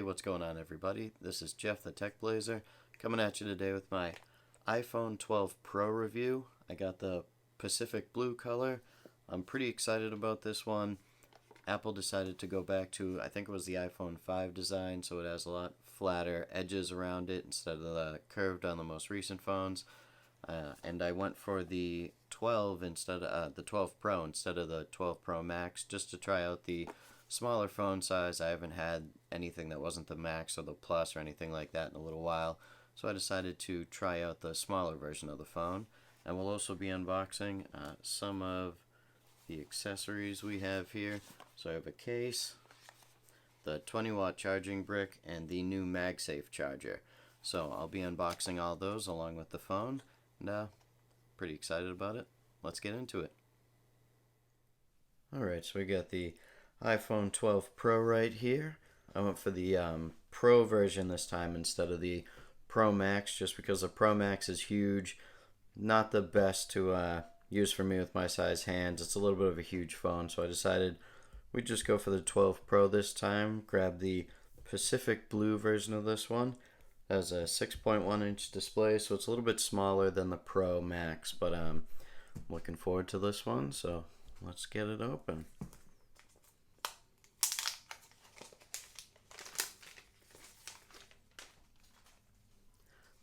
what's going on everybody? This is Jeff the Tech Blazer coming at you today with my iPhone 12 Pro review. I got the Pacific blue color. I'm pretty excited about this one. Apple decided to go back to, I think it was the iPhone 5 design, so it has a lot flatter edges around it instead of the curved on the most recent phones. And I went for the 12 instead of the 12 Pro instead of the 12 Pro Max just to try out the smaller phone size. I haven't had anything that wasn't the Max or the Plus or anything like that in a little while, so I decided to try out the smaller version of the phone. And we'll also be unboxing some of the accessories we have here. So I have a case, the 20-watt charging brick, and the new Magsafe Charger. So I'll be unboxing all those along with the phone, and pretty excited about it. Let's get into it. Alright, so we got the iPhone 12 Pro right here. I went for the Pro version this time instead of the Pro Max, just because the Pro Max is huge. Not the best to use for me with my size hands. It's a little bit of a huge phone, so I decided we'd just go for the 12 Pro this time. Grab the Pacific blue version of this one. It has a 6.1-inch display, so it's a little bit smaller than the Pro Max, but I'm looking forward to this one, so let's get it open.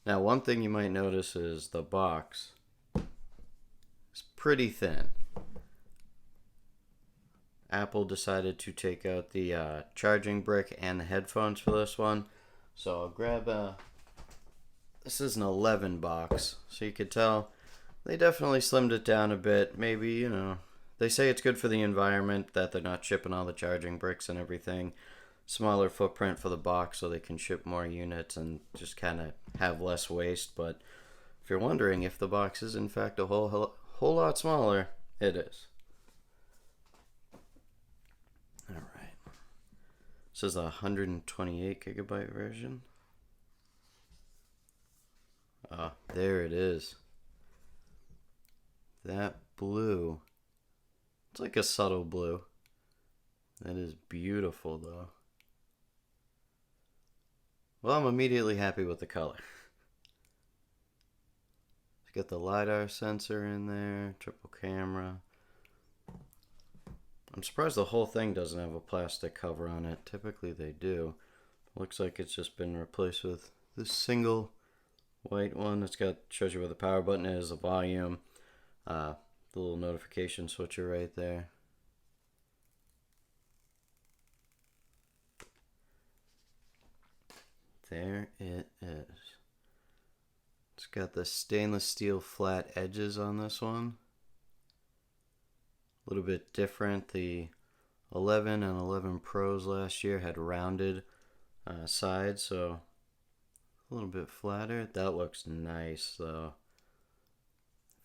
Now, one thing you might notice is the box is pretty thin. Apple decided to take out the charging brick and the headphones for this one. So I'll grab this is an 11 box. So you could tell they definitely slimmed it down a bit. Maybe, they say it's good for the environment that they're not shipping all the charging bricks and everything. Smaller footprint for the box so they can ship more units and just kind of have less waste. But if you're wondering if the box is in fact a whole lot smaller, it is. Alright, this is a 128 gigabyte version. There it is. That blue, it's like a subtle blue. That is beautiful though. Well, I'm immediately happy with the color. It's got the LiDAR sensor in there, triple camera. I'm surprised the whole thing doesn't have a plastic cover on it. Typically they do. Looks like it's just been replaced with this single white one. It's got, shows you where the power button is, the volume, the little notification switcher right there. There it is. It's got the stainless steel flat edges on this one. A little bit different. The 11 and 11 Pros last year had rounded sides, so a little bit flatter. That looks nice though.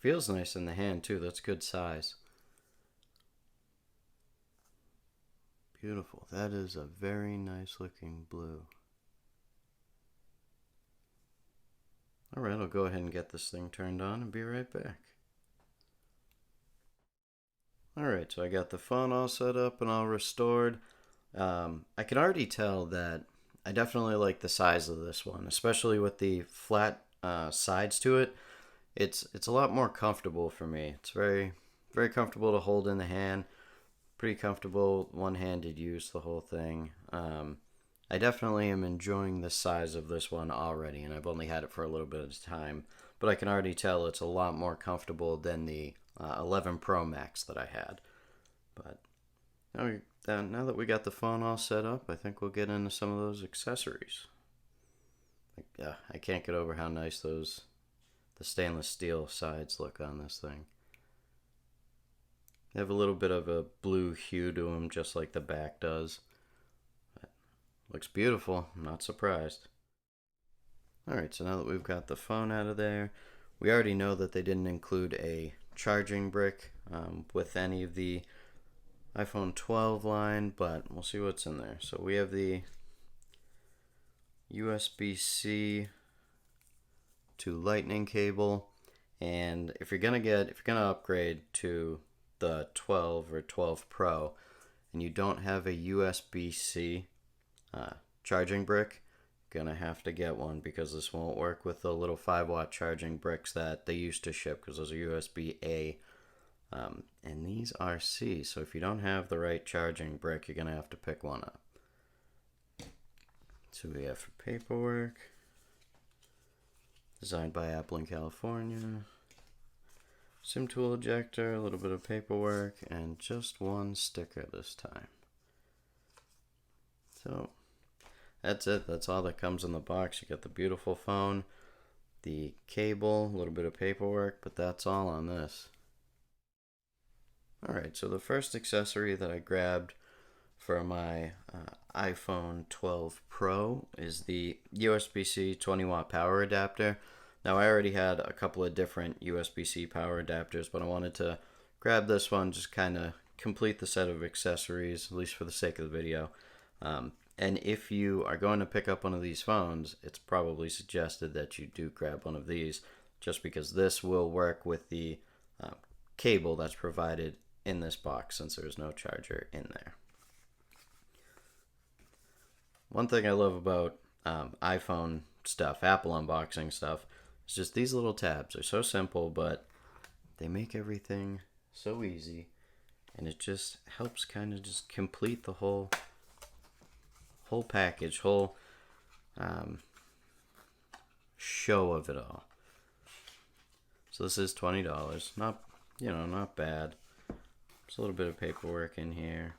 Feels nice in the hand too. That's good size. Beautiful. That is a very nice looking blue. Alright, I'll go ahead and get this thing turned on and be right back. Alright, so I got the phone all set up and all restored. I can already tell that I definitely like the size of this one, especially with the flat sides to it. It's a lot more comfortable for me. It's very, very comfortable to hold in the hand. Pretty comfortable one-handed use, the whole thing. I definitely am enjoying the size of this one already, and I've only had it for a little bit of time, but I can already tell it's a lot more comfortable than the 11 Pro Max that I had. But now that we got the phone all set up, I think we'll get into some of those accessories. I can't get over how nice the stainless steel sides look on this thing. They have a little bit of a blue hue to them, just like the back does. Looks beautiful, I'm not surprised. Alright, so now that we've got the phone out of there, we already know that they didn't include a charging brick with any of the iPhone 12 line, but we'll see what's in there. So we have the USB-C to Lightning cable, and if you're gonna upgrade to the 12 or 12 Pro and you don't have a USB-C charging brick, gonna have to get one because this won't work with the little 5-watt charging bricks that they used to ship because those are USB-A. And these are C, so if you don't have the right charging brick, you're gonna have to pick one up. So we have for paperwork, designed by Apple in California. SIM tool ejector, a little bit of paperwork, and just one sticker this time. So that's it. That's all that comes in the box. You got the beautiful phone, the cable, a little bit of paperwork, but that's all on this. Alright, so the first accessory that I grabbed for my iPhone 12 Pro is the USB-C 20-watt power adapter. Now I already had a couple of different USB-C power adapters, but I wanted to grab this one, just kind of complete the set of accessories, at least for the sake of the video. And if you are going to pick up one of these phones, it's probably suggested that you do grab one of these, just because this will work with the cable that's provided in this box, since there's no charger in there. One thing I love about iPhone stuff, Apple unboxing stuff, is just these little tabs. They're so simple, but they make everything so easy, and it just helps kind of just complete the whole package, whole show of it all. So this is $20. Not bad. There's a little bit of paperwork in here.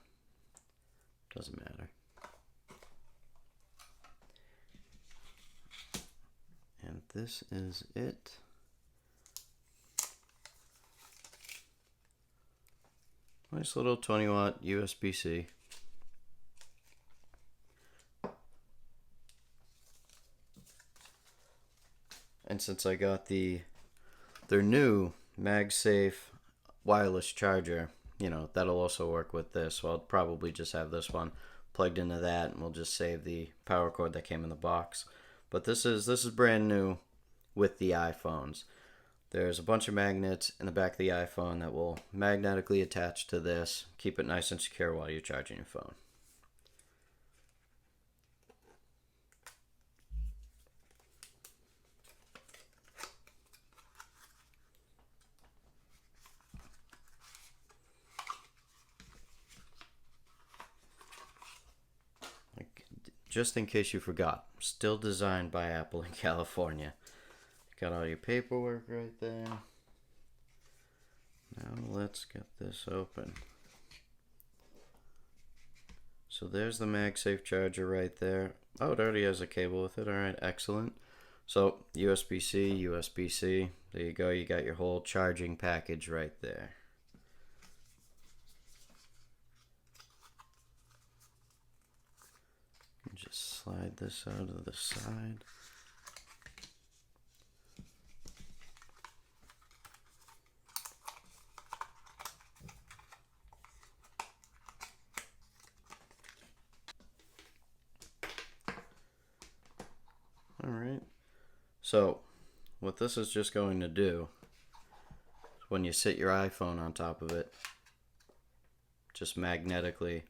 Doesn't matter. And this is it. Nice little 20-watt USB-C. And since I got their new Magsafe wireless charger, that'll also work with this. So I'll probably just have this one plugged into that, and we'll just save the power cord that came in the box. But this is brand new with the iPhones. There's a bunch of magnets in the back of the iPhone that will magnetically attach to this, keep it nice and secure while you're charging your phone. Just in case you forgot, still designed by Apple in California. Got all your paperwork right there. Now let's get this open. So there's the Magsafe Charger right there. Oh, it already has a cable with it. Alright, excellent. So USB-C, USB-C. There you go. You got your whole charging package right there. Just slide this out of the side. Alright, so what this is just going to do is when you sit your iPhone on top of it, just magnetically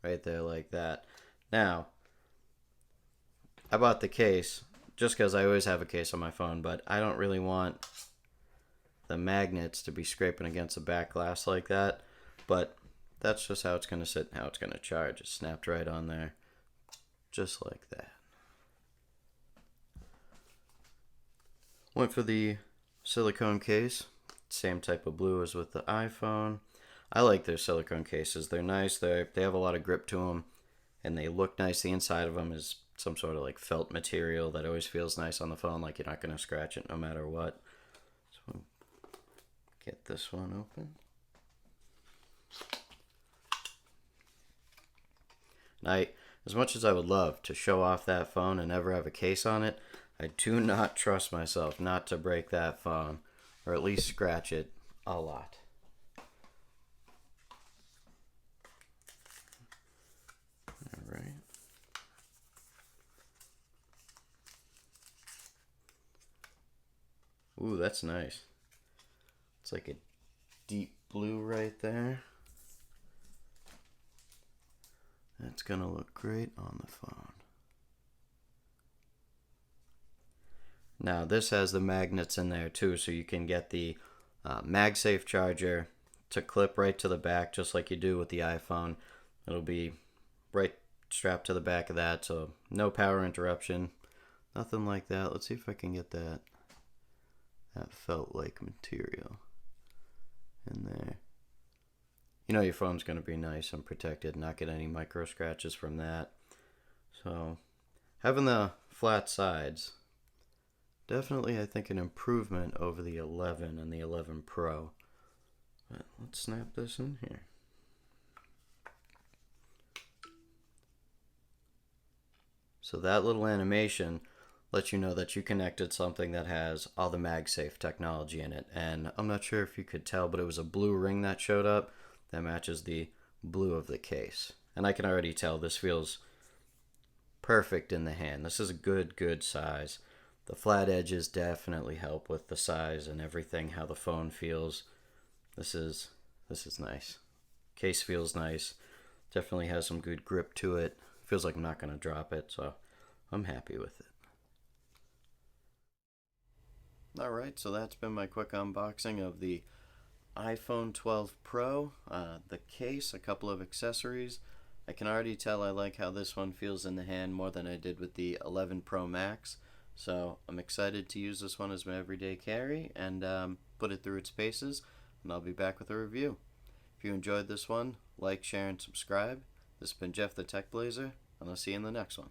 right there like that. Now, I bought the case just because I always have a case on my phone, but I don't really want the magnets to be scraping against the back glass like that. But that's just how it's going to sit and how it's going to charge. It snapped right on there, just like that. Went for the silicone case, same type of blue as with the iPhone. I like their silicone cases. They're nice. They have a lot of grip to them, and they look nice. The inside of them is some sort of like felt material that always feels nice on the phone, like you're not going to scratch it no matter what. So get this one open. Now, as much as I would love to show off that phone and never have a case on it, I do not trust myself not to break that phone, or at least scratch it a lot. Alright. Ooh, that's nice. It's like a deep blue right there. It's going to look great on the phone. Now this has the magnets in there too, so you can get the Magsafe Charger to clip right to the back just like you do with the iPhone. It'll be right strapped to the back of that, so no power interruption, nothing like that. Let's see if I can get that felt-like material in there. You know your phone's going to be nice and protected, not get any micro scratches from that. So having the flat sides, definitely I think an improvement over the 11 and the 11 Pro. But let's snap this in here. So that little animation lets you know that you connected something that has all the MagSafe technology in it. And I'm not sure if you could tell, but it was a blue ring that showed up that matches the blue of the case. And I can already tell this feels perfect in the hand. This is a good size. The flat edges definitely help with the size and everything, how the phone feels. This is nice. Case feels nice. Definitely has some good grip to it. Feels like I'm not going to drop it, so I'm happy with it. Alright, so that's been my quick unboxing of the iPhone 12 Pro, the case, a couple of accessories. I can already tell I like how this one feels in the hand more than I did with the 11 Pro Max. So I'm excited to use this one as my everyday carry and put it through its paces, and I'll be back with a review. If you enjoyed this one, like, share, and subscribe. This has been Jeff the Tech Blazer, and I'll see you in the next one.